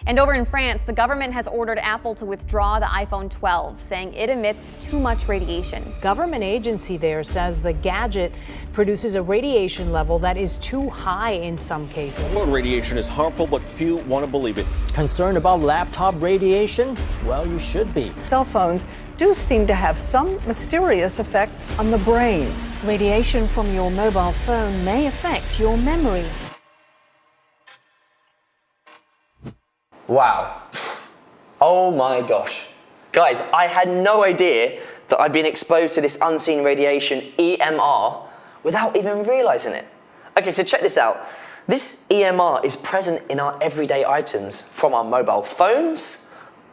And over in France, the government has ordered Apple to withdraw the iPhone 12, saying it emits too much radiation. Government agency there says the gadget produces a radiation level that is too high in some cases. Well, radiation is harmful, but few want to believe it. Concerned about laptop radiation? Well, you should be. Cell phones do seem to have some mysterious effect on the brain. Radiation from your mobile phone may affect your memory. Wow. Oh my gosh. Guys, I had no idea that I'd been exposed to this unseen radiation, EMR, without even realizing it. Okay, so check this out. This EMR is present in our everyday items, from our mobile phones,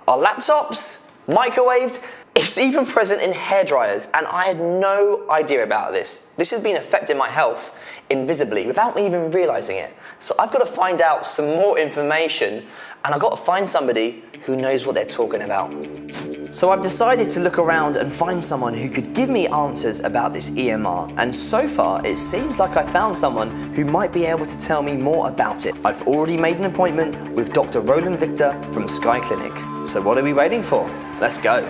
our laptops, microwaved. It's even present in hairdryers, and I had no idea about this. This has been affecting my health invisibly without me even realizing it. So I've got to find out some more information, and I've got to find somebody who knows what they're talking about. So I've decided to look around and find someone who could give me answers about this EMR, and so far it seems like I found someone who might be able to tell me more about it. I've already made an appointment with Dr. Roland Victor from Sky Clinic. So what are we waiting for? Let's go.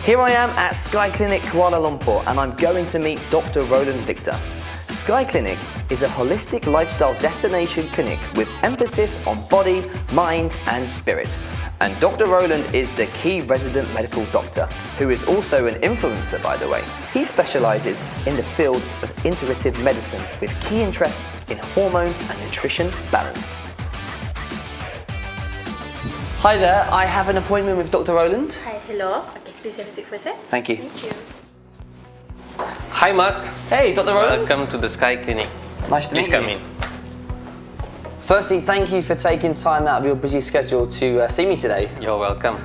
Here I am at Sky Clinic Kuala Lumpur, and I'm going to meet Dr. Roland Victor. Sky Clinic is a holistic lifestyle destination clinic with emphasis on body, mind and spirit. And Dr. Roland is the key resident medical doctor, who is also an influencer, by the way. He specialises in the field of integrative medicine with key interest in hormone and nutrition balance. Hi there, I have an appointment with Dr. Roland. Hi, hello. Okay, please have a seat for a sec. Thank you. Thank you. Hi Mark. Hey, Dr. Roland. Welcome to the Sky Clinic. Nice to meet you. Please come in. Firstly, thank you for taking time out of your busy schedule to see me today. You're welcome.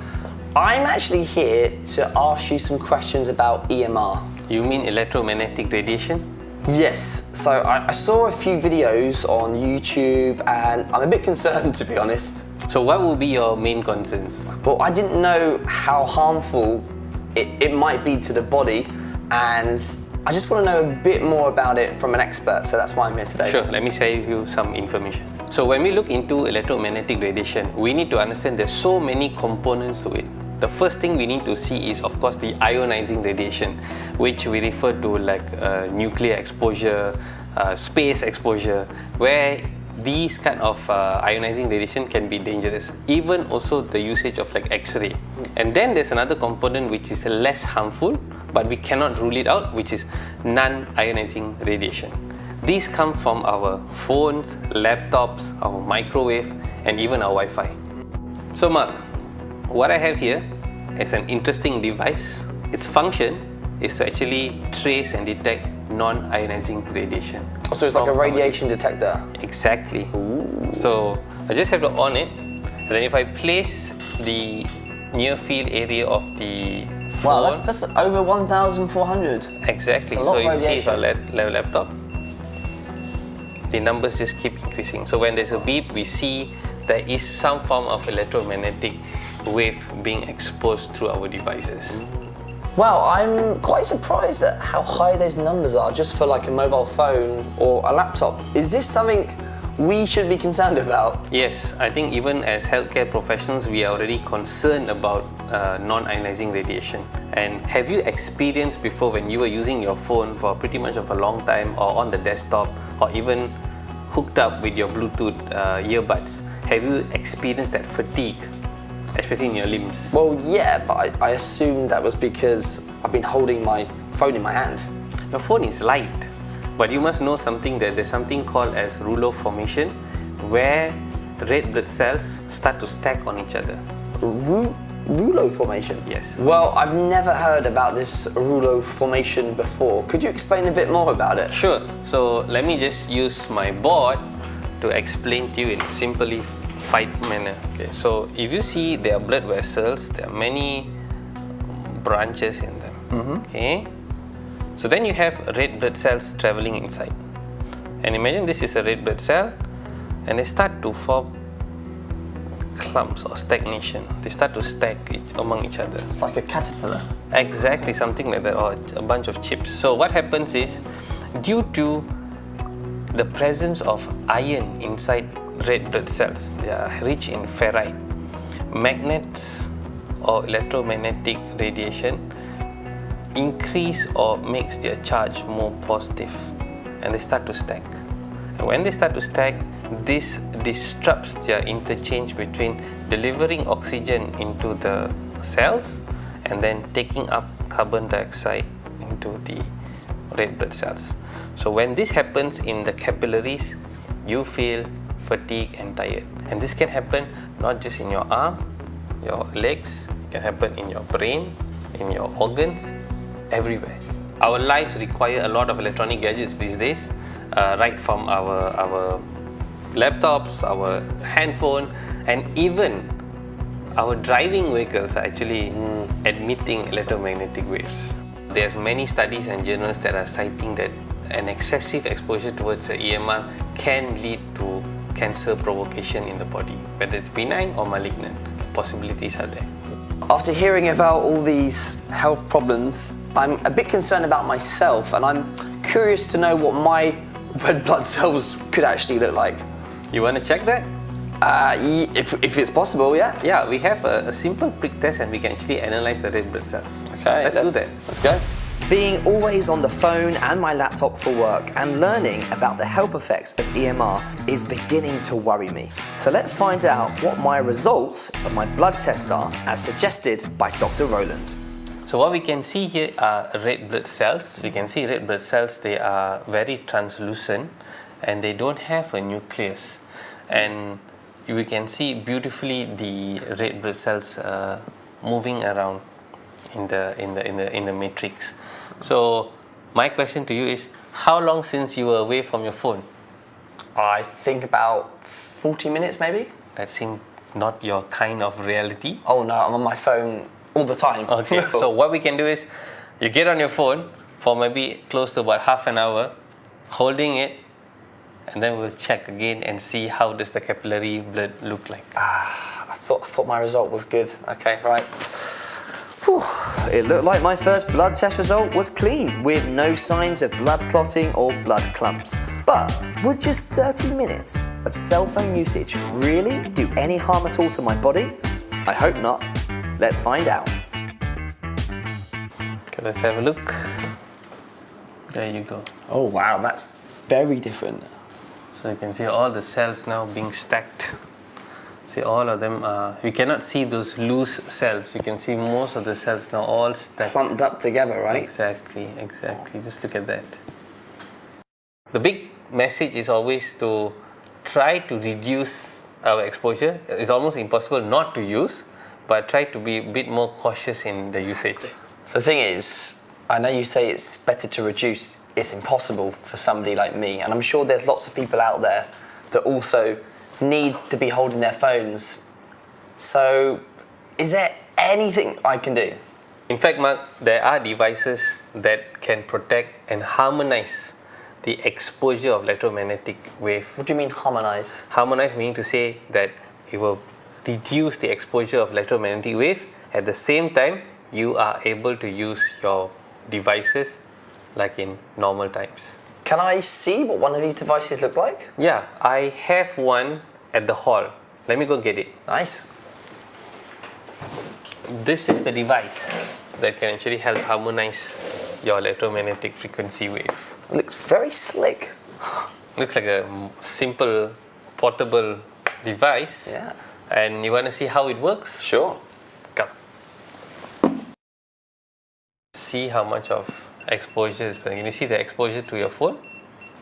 I'm actually here to ask you some questions about EMR. You mean electromagnetic radiation? Yes, so I saw a few videos on YouTube and I'm a bit concerned, to be honest. So what will be your main concerns? Well, I didn't know how harmful it might be to the body, and I just want to know a bit more about it from an expert, so that's why I'm here today. Sure, let me share with you some information. So when we look into electromagnetic radiation, we need to understand there's so many components to it. The first thing we need to see is, of course, the ionizing radiation, which we refer to like nuclear exposure, space exposure, where these kind of ionizing radiation can be dangerous. Even also the usage of like X-ray. And then there's another component which is less harmful, but we cannot rule it out, which is non-ionizing radiation. These come from our phones, laptops, our microwave, and even our Wi-Fi. So Mark, what I have here is an interesting device. Its function is to actually trace and detect non-ionizing radiation. So it's like a radiation detector? Exactly. Ooh. So I just have to on it, and then if I place the near field area of the phone. Wow, that's over 1,400. Exactly. That's a lot So of you see if radiation. our laptop, the numbers just keep increasing. So when there's a beep, we see there is some form of electromagnetic wave being exposed through our devices. Wow, I'm quite surprised at how high those numbers are just for like a mobile phone or a laptop. Is this something we should be concerned about? Yes, I think even as healthcare professionals, we are already concerned about non-ionizing radiation. And have you experienced before, when you were using your phone for pretty much of a long time, or on the desktop, or even hooked up with your Bluetooth earbuds, have you experienced that fatigue, especially in your limbs? Well, yeah, but I assume that was because I've been holding my phone in my hand. Your phone is light, but you must know something, that there's something called as rouleau formation, where red blood cells start to stack on each other. Rouleau formation? Yes. Well, I've never heard about this rouleau formation before. Could you explain a bit more about it? Sure. So let me just use my board to explain to you in a simplified manner. Okay. So if you see there are blood vessels, there are many branches in them. Okay. So then you have red blood cells traveling inside. And imagine this is a red blood cell, and they start to form clumps or stagnation. They start to stack among each other. It's like a caterpillar. Exactly, something like that, or a bunch of chips. So what happens is, due to the presence of iron inside red blood cells. They are rich in ferrite. Magnets or electromagnetic radiation increase or makes their charge more positive, and they start to stack. And when they start to stack, this disrupts their interchange between delivering oxygen into the cells and then taking up carbon dioxide into the red blood cells. So when this happens in the capillaries, you feel fatigue and tired. And this can happen not just in your arm, your legs, it can happen in your brain, in your organs, everywhere. Our lives require a lot of electronic gadgets these days, right from our laptops, our handphone, and even our driving vehicles are actually emitting electromagnetic waves. There's many studies and journals that are citing that an excessive exposure towards the EMR can lead to cancer provocation in the body, whether it's benign or malignant. Possibilities are there. After hearing about all these health problems, I'm a bit concerned about myself, and I'm curious to know what my red blood cells could actually look like. You want to check that? If it's possible, yeah. Yeah, we have a simple prick test and we can actually analyze the red blood cells. Okay, let's do that. Let's go. Being always on the phone and my laptop for work and learning about the health effects of EMR is beginning to worry me. So let's find out what my results of my blood test are, as suggested by Dr. Roland. So what we can see here are red blood cells. We can see red blood cells, they are very translucent and they don't have a nucleus. And we can see beautifully the red blood cells moving around in the matrix. So my question to you is, how long since you were away from your phone? I think about 40 minutes maybe. That seems not your kind of reality. Oh no, I'm on my phone all the time. Okay, so what we can do is, you get on your phone for maybe close to about half an hour, holding it, and then we'll check again and see how does the capillary blood look like. I thought my result was good. Okay, right. Whew. It looked like my first blood test result was clean, with no signs of blood clotting or blood clumps. But would just 30 minutes of cell phone usage really do any harm at all to my body? I hope not. Let's find out. Okay, let's have a look. There you go. Oh wow, that's very different. So you can see all the cells now being stacked. See, all of them are, you cannot see those loose cells. You can see most of the cells now all stacked. Clumped up together, right? Exactly. Just look at that. The big message is always to try to reduce our exposure. It's almost impossible not to use, but try to be a bit more cautious in the usage. So the thing is, I know you say it's better to reduce. It's impossible for somebody like me, and I'm sure there's lots of people out there that also need to be holding their phones. So is there anything I can do? In fact, Mark, there are devices that can protect and harmonize the exposure of electromagnetic wave. What do you mean harmonize? Harmonize meaning to say that it will reduce the exposure of electromagnetic wave. At the same time, you are able to use your devices like in normal times. Can I see what one of these devices look like? Yeah, I have one at the hall. Let me go get it. Nice. This is the device that can actually help harmonize your electromagnetic frequency wave. It looks very slick. Looks like a simple portable device. Yeah. And you want to see how it works? Sure. Come. See how much of exposure is present. Can you see the exposure to your phone?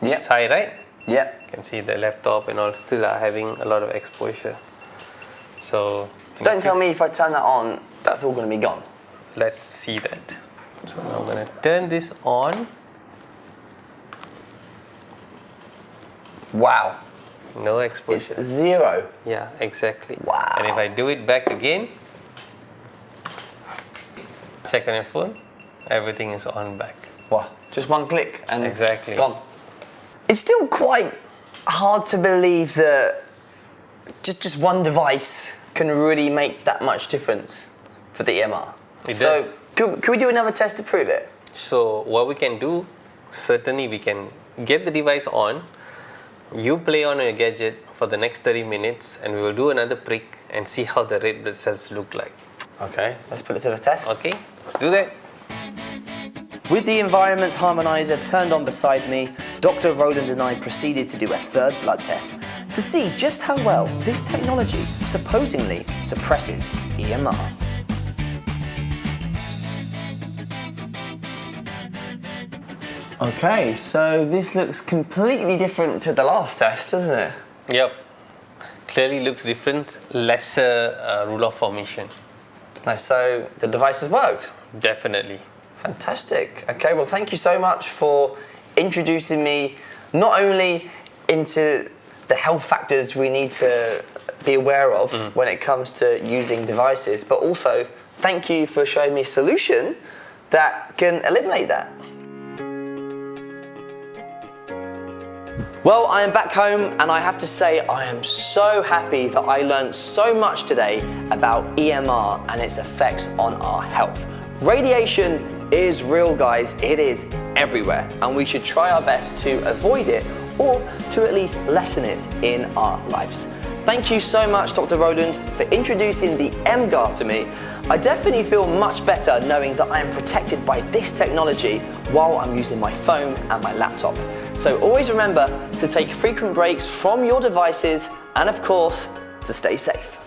Yeah. It's high, right? Yeah. You can see the laptop and all still are having a lot of exposure. So Don't tell me if I turn that on, that's all going to be gone. let's see that. So now I'm going to turn this on. Wow. No exposure. It's zero. Yeah, exactly. Wow. And if I do it back again, check on your phone, everything is on back. Wow. Just one click and Exactly. gone. It's still quite hard to believe that just one device can really make that much difference for the EMR. It so does. Could we do another test to prove it? So what we can do, certainly we can get the device on, You play on your gadget for the next 30 minutes and we will do another prick and see how the red blood cells look like. Okay, let's put it to the test. Okay, let's do that. With the environment harmonizer turned on beside me, Dr. Roland and I proceeded to do a third blood test to see just how well this technology supposedly suppresses EMR. Okay, so this looks completely different to the last test, doesn't it? Yep, clearly looks different, lesser rule of formation. Nice, so the device has worked? Definitely. Fantastic. Okay, well, thank you so much for introducing me not only into the health factors we need to be aware of when it comes to using devices, but also thank you for showing me a solution that can eliminate that. Well, I am back home and I have to say I am so happy that I learned so much today about EMR and its effects on our health. Radiation is real, guys. It is everywhere and we should try our best to avoid it or to at least lessen it in our lives. Thank you so much, Dr. Roland, for introducing the EmGuarde to me. I definitely feel much better knowing that I am protected by this technology while I'm using my phone and my laptop. So always remember to take frequent breaks from your devices and of course, to stay safe.